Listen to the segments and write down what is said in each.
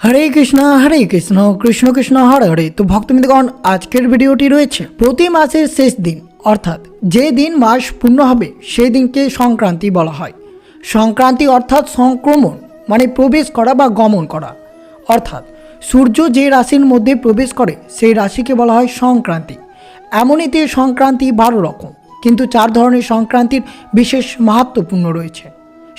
হরে কৃষ্ণ কৃষ্ণ কৃষ্ণ হরে হরে। তো ভক্তবৃন্দগণ, আজকের ভিডিওটি রয়েছে প্রতি মাসের শেষ দিন, অর্থাৎ যে দিন মাস পূর্ণ হবে সেই দিনকে সংক্রান্তি বলা হয়। সংক্রান্তি অর্থাৎ সংক্রমণ মানে প্রবেশ করা বা গমন করা, অর্থাৎ সূর্য যে রাশির মধ্যে প্রবেশ করে সেই রাশিকে বলা হয় সংক্রান্তি। এমনিতে সংক্রান্তি 12 রকম, কিন্তু 4 ধরনের সংক্রান্তির বিশেষ মাহাত্ম্যপূর্ণ রয়েছে।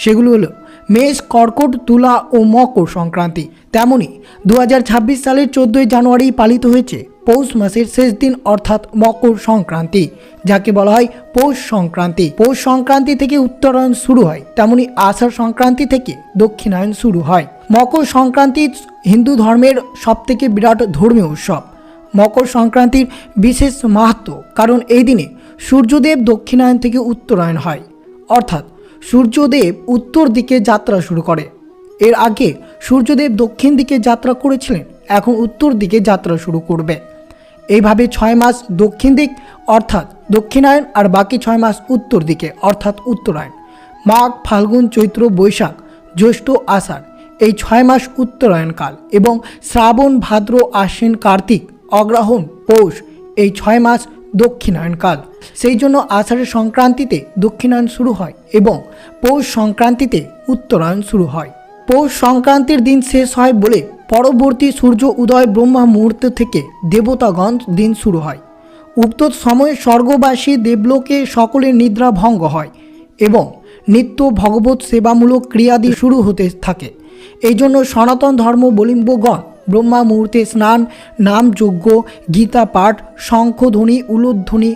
সেগুলো হলো মেষ, কর্কট, তুলা ও মকর সংক্রান্তি। তেমনি 2026 সালের 14ই জানুয়ারি পালিত হয়েছে পৌষ মাসের শেষ দিন, অর্থাৎ মকর সংক্রান্তি, যাকে বলা হয় পৌষ সংক্রান্তি। পৌষ সংক্রান্তি থেকে উত্তরায়ণ শুরু হয়, তেমনি আষাঢ় সংক্রান্তি থেকে দক্ষিণায়ন শুরু হয়। মকর সংক্রান্তি হিন্দু ধর্মের সবথেকে বিরাট ধর্মীয় উৎসব। মকর সংক্রান্তির বিশেষ মাহাত্ম্য কারণ এই দিনে সূর্যদেব দক্ষিণায়ন থেকে উত্তরায়ণ হয়, অর্থাৎ সূর্যদেব উত্তর দিকে যাত্রা শুরু করে। এর আগে সূর্যদেব দক্ষিণ দিকে যাত্রা করেছিলেন, এখন উত্তর দিকে যাত্রা শুরু করবে। এইভাবে 6 মাস দক্ষিণ দিক অর্থাৎ দক্ষিণায়ন, আর বাকি 6 মাস উত্তর দিকে অর্থাৎ উত্তরায়ণ। মাঘ, ফাল্গুন, চৈত্র, বৈশাখ, জ্যৈষ্ঠ, আষাঢ় এই 6 মাস উত্তরায়ণকাল এবং শ্রাবণ, ভাদ্র, আশ্বিন, কার্তিক, অগ্রহায়ণ, পৌষ এই 6 মাস দক্ষিণায়নকাল। সেই জন্য আষাঢ়ের সংক্রান্তিতে দক্ষিণায়ন শুরু হয় এবং পৌষ সংক্রান্তিতে উত্তরায়ণ শুরু হয়। পৌষ সংক্রান্তির দিন শেষ হয় বলে পরবর্তী সূর্য উদয় ব্রহ্মা মুহূর্ত থেকে দেবতাগণ দিন শুরু হয়। উক্ত সময়ে স্বর্গবাসী দেবলোকে সকলের নিদ্রা ভঙ্গ হয় এবং নিত্য ভগবত সেবামূলক ক্রিয়াদি শুরু হতে থাকে। এই জন্য সনাতন ধর্মাবলম্বীগণ ব্রহ্মা মুহূর্তে স্নান, নাম যজ্ঞ, গীতা পাঠ, শঙ্খধ্বনি, উলুধ্বনি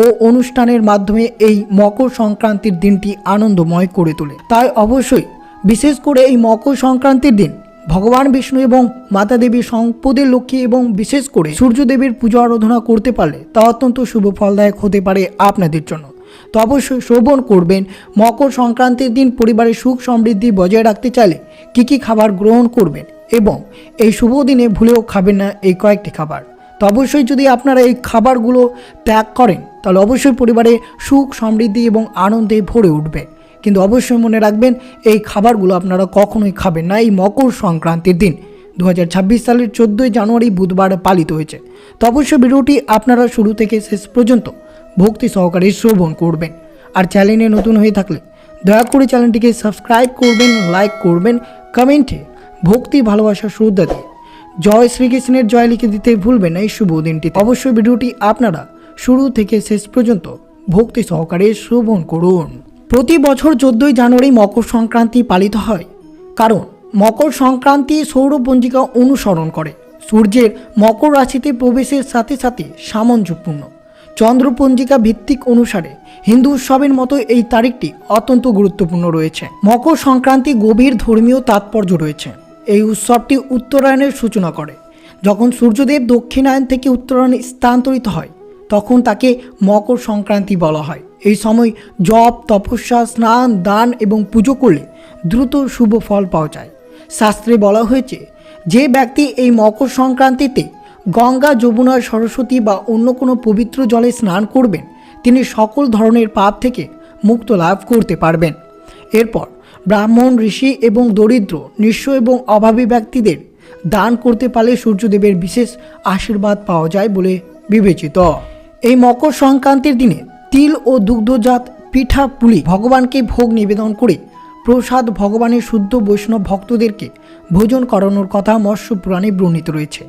ও অনুষ্ঠানের মাধ্যমে এই মকর সংক্রান্তির দিনটি আনন্দময় করে তোলে। তাই অবশ্যই বিশেষ করে এই মকর সংক্রান্তির দিন ভগবান বিষ্ণু এবং মাতা দেবী সম্পদের লক্ষ্মী এবং বিশেষ করে সূর্যদেবের পূজা আরাধনা করতে পারলে তা অত্যন্ত শুভ ফলদায়ক হতে পারে আপনাদের জন্য। তো অবশ্যই শ্রবণ করবেন মকর সংক্রান্তির দিন পরিবারের সুখ সমৃদ্ধি বজায় রাখতে চাইলে কী কী খাবার গ্রহণ করবেন এবং এই শুভ দিনে ভুলেও খাবেন না এই কয়েকটি খাবার। তো অবশ্যই যদি আপনারা এই খাবারগুলো ত্যাগ করেন তাহলে অবশ্যই পরিবারে সুখ সমৃদ্ধি এবং আনন্দে ভরে উঠবে। কিন্তু অবশ্যই মনে রাখবেন এই খাবারগুলো আপনারা কখনোই খাবেন না এই মকর সংক্রান্তির দিন। 2026 সালের 14ই জানুয়ারি বুধবার পালিত হয়েছে। তো অবশ্যই ভিডিওটি আপনারা শুরু থেকে শেষ পর্যন্ত ভক্তি সহকারে শ্রবণ করবেন। আর চ্যানেলে নতুন হয়ে থাকলে দয়া করে চ্যানেলটিকে সাবস্ক্রাইব করবেন, লাইক করবেন, কমেন্টে ভক্তি, ভালোবাসা, শ্রদ্ধা দিয়ে জয় শ্রীকৃষ্ণের জয় লিখে দিতে ভুলবেন না এই শুভ দিনটি। অবশ্যই ভিডিওটি আপনারা শুরু থেকে শেষ পর্যন্ত ভক্তি সহকারে শ্রবণ করুন। প্রতি বছর 14ই জানুয়ারি মকর সংক্রান্তি পালিত হয়, কারণ মকর সংক্রান্তি সৌরপঞ্জিকা অনুসরণ করে সূর্যের মকর রাশিতে প্রবেশের সাথে সাথে সামঞ্জস্যপূর্ণ। চন্দ্রপঞ্জিকা ভিত্তিক অনুসারে হিন্দু উৎসবের মতো এই তারিখটি অত্যন্ত গুরুত্বপূর্ণ রয়েছে। মকর সংক্রান্তি গভীর ধর্মীয় তাৎপর্য রয়েছে। এই উৎসবটি উত্তরায়ণের সূচনা করে। যখন সূর্যদেব দক্ষিণায়ন থেকে উত্তরায়ণে স্থানান্তরিত হয় তখন তাকে মকর সংক্রান্তি বলা হয়। এই সময় জপ, তপস্যা, স্নান, দান এবং পুজো করলে দ্রুত শুভ ফল পাওয়া যায়। শাস্ত্রে বলা হয়েছে যে ব্যক্তি এই মকর সংক্রান্তিতে গঙ্গা, যমুনা, সরস্বতী বা অন্য কোনো পবিত্র জলে স্নান করবেন তিনি সকল ধরনের পাপ থেকে মুক্ত লাভ করতে পারবেন। এরপর ব্রাহ্মণ, ঋষি এবং দরিদ্র, নিঃস্ব এবং অভাবী ব্যক্তিদের দান করতে পারলে সূর্যদেবের বিশেষ আশীর্বাদ পাওয়া যায় বলে বিবেচিত। এই মকর সংক্রান্তির দিনে তিল ও দুগ্ধজাত পিঠা পুলি ভগবানকে ভোগ নিবেদন করে প্রসাদ ভগবানের শুদ্ধ বৈষ্ণব ভক্তদেরকে ভোজন করানোর কথা মৎস্য পুরাণে বর্ণিত রয়েছে।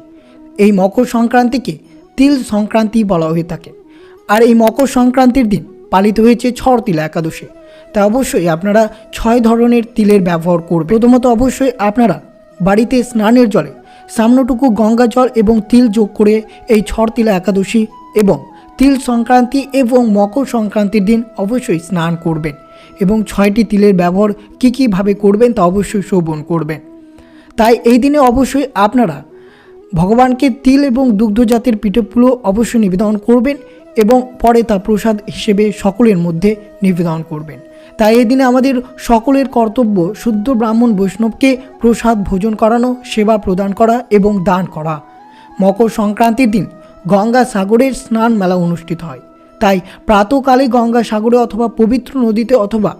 এই মকর সংক্রান্তিকে তিল সংক্রান্তি বলা হয়ে থাকে। আর এই মকর সংক্রান্তির দিন পালিত হয়েছে ছট তিলা একাদশী। তাই অবশ্যই আপনারা 6 ধরনের তিলের ব্যবহার করবেন। প্রথমত অবশ্যই আপনারা বাড়িতে স্নানের জলে সামান্যটুকু গঙ্গা জল এবং তিল যোগ করে এই ছট তিলা একাদশী এবং তিল সংক্রান্তি এবং মকর সংক্রান্তির দিন অবশ্যই স্নান করবেন এবং 6টি তিলের ব্যবহার কীভাবে করবেন তা অবশ্যই শ্রবণ করবেন। তাই এই দিনে অবশ্যই আপনারা ভগবানকে তিল এবং দুগ্ধজাতের পিঠেপুলি অবশ্যই নিবেদন করবেন এবং পরে তা প্রসাদ হিসেবে সকলের মধ্যে নিবেদন করবেন। তাই এই দিনে আমাদের সকলের কর্তব্য শুদ্ধ ব্রাহ্মণ বৈষ্ণবকে প্রসাদ ভোজন করানো, সেবা প্রদান করা এবং দান করা। মকর সংক্রান্তির দিন গঙ্গা সাগরের স্নান মেলা অনুষ্ঠিত হয়। তাই প্রাতকালে গঙ্গা সাগরে অথবা পবিত্র নদীতে অথবা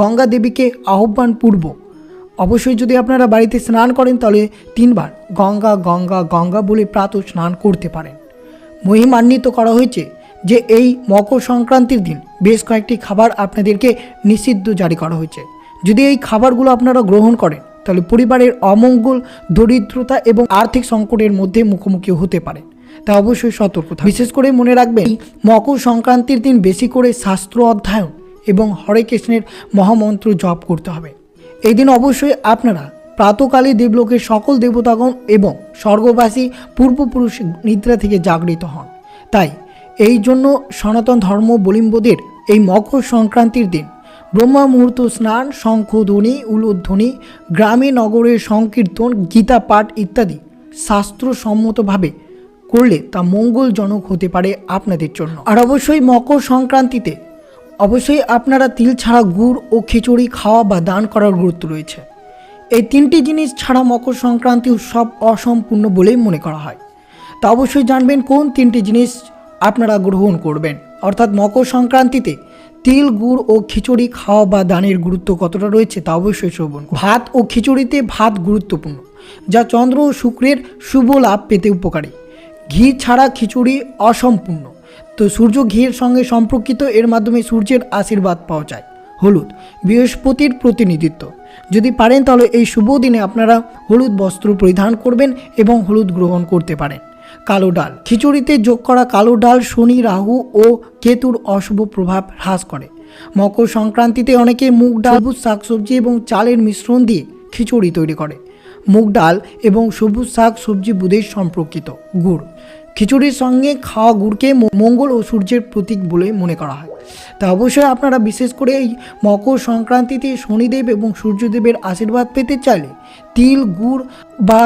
গঙ্গা দেবীকে আহ্বানপূর্বক অবশ্যই যদি আপনারা বাড়িতে স্নান করেন তাহলে 3 বার গঙ্গা গঙ্গা গঙ্গা বলে প্রাতঃ স্নান করতে পারেন। মহিমান্বিত করা হয়েছে যে এই মকর সংক্রান্তির দিন বেশ কয়েকটি খাবার আপনাদেরকে নিষিদ্ধ জারি করা হয়েছে। যদি এই খাবারগুলো আপনারা গ্রহণ করেন তাহলে পরিবারের অমঙ্গল, দরিদ্রতা এবং আর্থিক সংকটের মধ্যে মুখোমুখি হতে পারেন। তা অবশ্যই সতর্ক থাকবেন। বিশেষ করে মনে রাখবেন মকর সংক্রান্তির দিন বেশি করে শাস্ত্র অধ্যয়ন এবং হরে কৃষ্ণের মহামন্ত্র জপ করতে হবে। এই দিন অবশ্যই আপনারা প্রাতকালে দেবলোকের সকল দেবতাগণ এবং স্বর্গবাসী পূর্বপুরুষ নিদ্রা থেকে জাগরিত হন। তাই এই জন্য সনাতন ধর্মাবলম্বীদের এই মকর সংক্রান্তির দিন ব্রহ্মা মুহূর্ত স্নান, শঙ্খধ্বনি, উলুধ্বনি, গ্রামে নগরের সংকীর্তন, গীতা পাঠ ইত্যাদি শাস্ত্রসম্মতভাবে করলে তা মঙ্গলজনক হতে পারে আপনাদের জন্য। আর অবশ্যই মকর সংক্রান্তিতে অবশ্যই আপনারা তিল ছাড়া গুড় ও খিচুড়ি খাওয়া বা দান করার গুরুত্ব রয়েছে। এই 3টি জিনিস ছাড়া মকর সংক্রান্তি উৎসব অসম্পূর্ণ বলেই মনে করা হয়। তা অবশ্যই জানবেন কোন 3টি জিনিস আপনারা গ্রহণ করবেন, অর্থাৎ মকর সংক্রান্তিতে তিল, গুড় ও খিচুড়ি খাওয়া বা দানের গুরুত্ব কতটা রয়েছে তা অবশ্যই শ্রবণ। ভাত ও খিচুড়িতে ভাত গুরুত্বপূর্ণ, যা চন্দ্র ও শুক্রের শুভ লাভ পেতে উপকারী। ঘি ছাড়া খিচুড়ি অসম্পূর্ণ, তো সূর্য ঘিয়ের সঙ্গে সম্পর্কিত, এর মাধ্যমে সূর্যের আশীর্বাদ পাওয়া যায়। হলুদ বৃহস্পতির প্রতিনিধিত্ব, যদি পারেন তাহলে এই শুভ দিনে আপনারা হলুদ বস্ত্র পরিধান করবেন এবং হলুদ গ্রহণ করতে পারেন। কালো ডাল, খিচুড়িতে যোগ করা কালো ডাল শনি, রাহু ও কেতুর অশুভ প্রভাব হ্রাস করে। মকর সংক্রান্তিতে অনেকে মুগ ডাল, সবুজ শাকসবজি এবং চালের মিশ্রণ দিয়ে খিচুড়ি তৈরি করে। মুগ ডাল এবং সবুজ শাক সবজি বুধের সম্পর্কিত। গুড়, খিচুড়ির সঙ্গে খাওয়া গুড়কে মঙ্গল ও সূর্যের প্রতীক বলে মনে করা হয়। তা অবশ্যই আপনারা বিশেষ করে এই মকর সংক্রান্তিতে শনিদেব এবং সূর্যদেবের আশীর্বাদ পেতে চাইলে তিল, গুড় বা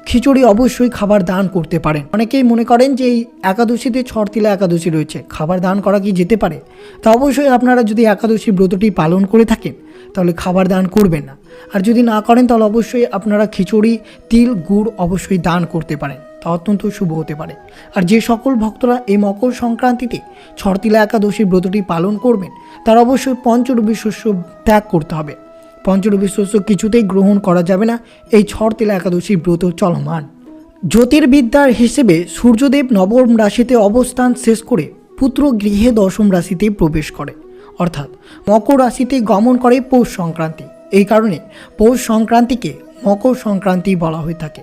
খিচুড়ি অবশ্যই খাবার দান করতে পারেন। অনেকেই মনে করেন যে এই একাদশীতে ছড়তিলা একাদশী রয়েছে, খাবার দান করা কি যেতে পারে? তা অবশ্যই আপনারা যদি একাদশী ব্রতটি পালন করে থাকেন তাহলে খাবার দান করবেন না, আর যদি না করেন তাহলে অবশ্যই আপনারা খিচুড়ি, তিল, গুড় অবশ্যই দান করতে পারেন, তা অত্যন্ত শুভ হতে পারে। আর যে সকল ভক্তরা এই মকর সংক্রান্তিতে ছড়তিলা একাদশী ব্রতটি পালন করবেন তারা অবশ্যই পঞ্চরবি শস্য ত্যাগ করতে হবে। পঞ্চরবি শস্য কিছুতেই গ্রহণ করা যাবে না, এই ছড়তিলা একাদশী ব্রত চলমান। জ্যোতির্বিদ্যার হিসেবে সূর্যদেব নবম রাশিতে অবস্থান শেষ করে পুত্র গৃহে 10ম রাশিতে প্রবেশ করে, অর্থাৎ মকর রাশিতে গমন করে পৌষ সংক্রান্তি। এই কারণে পৌষ সংক্রান্তিকে মকর সংক্রান্তি বলা হয়ে থাকে।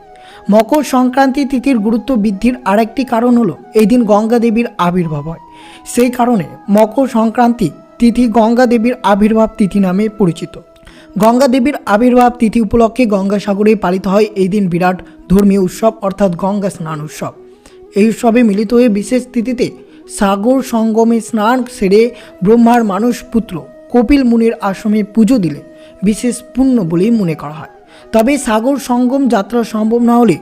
মকর সংক্রান্তি তিথির গুরুত্ব বৃদ্ধির আরেকটি কারণ হলো এই দিন গঙ্গা দেবীর আবির্ভাব হয়। সেই কারণে মকর সংক্রান্তি তিথি গঙ্গা দেবীর আবির্ভাব তিথি নামে পরিচিত। গঙ্গা দেবীর আবির্ভাব তিথি উপলক্ষে গঙ্গাসাগরে পালিত হয় এই দিন বিরাট ধর্মীয় উৎসব, অর্থাৎ গঙ্গা স্নান উৎসব। এই উৎসবে মিলিত হয়ে বিশেষ তিথিতে সাগর সঙ্গমে স্নান সেরে ব্রহ্মার মানস পুত্র কপিল মুনির আশ্রমে পুজো দিলে বিশেষ পুণ্য বলেই মনে করা হয়। তবে সাগর সঙ্গম যাত্রা সম্ভব না হলে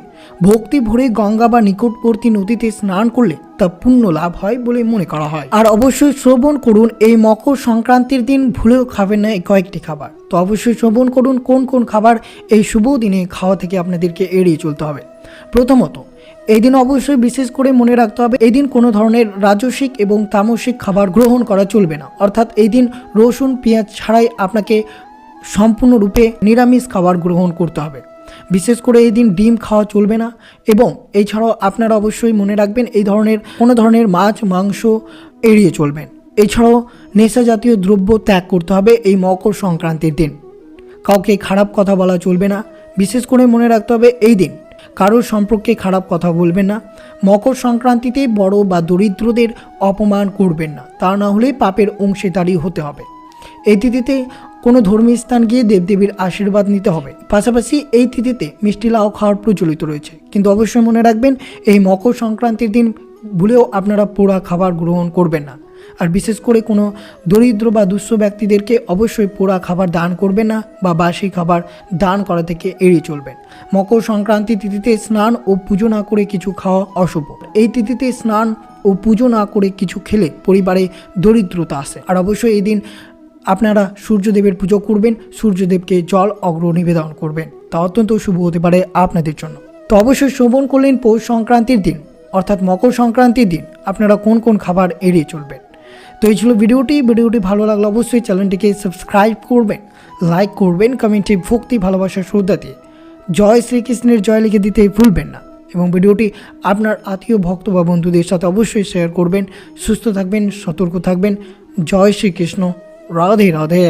ভক্তি ভরে গঙ্গা বা নিকটবর্তী নদীতে স্নান করলে তা পুণ্য লাভ হয় বলে মনে করা হয়। আর অবশ্যই শ্রবণ করুন এই মকর সংক্রান্তির দিন ভুলেও খাবেন না এই কয়েকটি খাবার। তো অবশ্যই শ্রবণ করুন কোন কোন খাবার এই শুভ দিনে খাওয়া থেকে আপনাদেরকে এড়িয়ে চলতে হবে। প্রথমত, এই দিন অবশ্যই বিশেষ করে মনে রাখতে হবে এই দিন কোনো ধরনের রাজসিক এবং তামসিক খাবার গ্রহণ করা চলবে না, অর্থাৎ এই দিন রসুন পেঁয়াজ ছাড়াই আপনাকে সম্পূর্ণরূপে নিরামিষ খাবার গ্রহণ করতে হবে। বিশেষ করে এই দিন ডিম খাওয়া চলবে না, এবং এছাড়াও আপনারা অবশ্যই মনে রাখবেন এই ধরনের কোনো ধরনের মাছ মাংস এড়িয়ে চলবেন। এছাড়াও নেশা জাতীয় দ্রব্য ত্যাগ করতে হবে এই মকর সংক্রান্তির দিন। কাউকে খারাপ কথা বলা চলবে না, বিশেষ করে মনে রাখতে হবে এই দিন কারোর সম্পর্কে খারাপ কথা বলবেন না। মকর সংক্রান্তিতে বড় বা দরিদ্রদের অপমান করবেন না, তা না হলে পাপের অংশীদারি হতে হবে। এই তিথিতে কোনো ধর্মীয় স্থান গিয়ে দেবদেবীর আশীর্বাদ নিতে হবে। পাশাপাশি এই তিথিতে মিষ্টি লাউ খাওয়ার প্রচলিত রয়েছে, কিন্তু অবশ্যই মনে রাখবেন এই মকর সংক্রান্তির দিন ভুলেও আপনারা পোড়া খাবার গ্রহণ করবেন না। আর বিশেষ করে কোনো দরিদ্র বা দুঃস্থ ব্যক্তিদেরকে অবশ্যই পোড়া খাবার দান করবেন না বা বাসি খাবার দান করা থেকে এড়িয়ে চলবেন। মকর সংক্রান্তি তিথিতে স্নান ও পুজো না করে কিছু খাওয়া অশুভ। এই তিথিতে স্নান ও পুজো না করে কিছু খেলে পরিবারে দরিদ্রতা আসে। আর অবশ্যই এই দিন আপনারা সূর্যদেবের পুজো করবেন, সূর্যদেবকে জল অগ্র নিবেদন করবেন, তা অত্যন্ত শুভ হতে পারে আপনাদের জন্য। তো অবশ্যই শ্রবণ করলেন পৌষ সংক্রান্তির দিন অর্থাৎ মকর সংক্রান্তির দিন আপনারা কোন কোন খাবার এড়িয়ে চলবেন। তো এই ছিল ভিডিওটি ভালো লাগলে অবশ্যই চ্যানেলটিকে সাবস্ক্রাইব করবেন, লাইক করবেন, কমেন্টে ভক্তি ভালোবাসার শ্রদ্ধা দিয়ে জয় শ্রীকৃষ্ণের জয় লিখে দিতে ভুলবেন না এবং ভিডিওটি আপনার আত্মীয় ভক্ত বা বন্ধুদের সাথে অবশ্যই শেয়ার করবেন। সুস্থ থাকবেন, সতর্ক থাকবেন। জয় শ্রীকৃষ্ণ। রাধে রাধে।